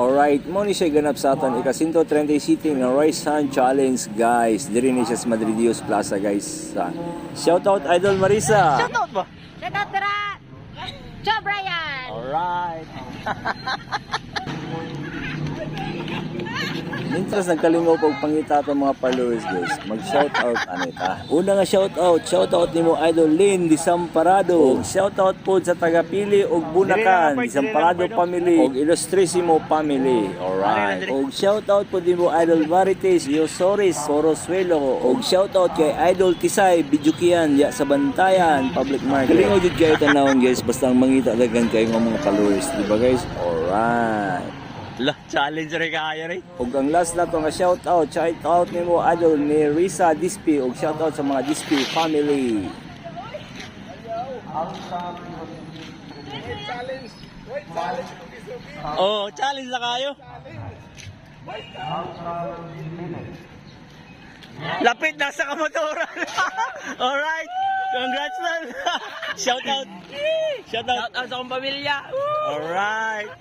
Alright, mo ni siya ganap sa aton ika-130 sitting ng Rice Hand Challenge, guys. Diri ni siya sa Madridios Plaza, guys. Shout out Idol Marisa. Shout out ba? Shout out tara! Cho Brian! Alright. Mientras nagkalingaw pag pangita itong mga followers, guys, mag-shoutout anita. Una nga shoutout nimo Idol Lynn Disamparado. Shoutout po sa Tagapili og Bunakan, Disamparado family og Ilustrisimo family. Alright. Og shoutout po nimo Idol Varites Yosoris Sorosuelo. Og shoutout kay Idol Tisay Bijukian ya sa Bantayan Public Market. Kalingaw jud kayo tanawon, guys, basta ang mangita dagan kayo ng mga followers, di ba, guys? Alright. La, challenge rin kaya rin. Ug ang last na to nga shoutout nimo Idol ni Risa Dispi ug shoutout sa mga Dispi family. Oh, challenge na kayo. Lapit na sa kamotoran. Alright. Congrats man. Shout out. Shout out sa akong pamilya. Alright.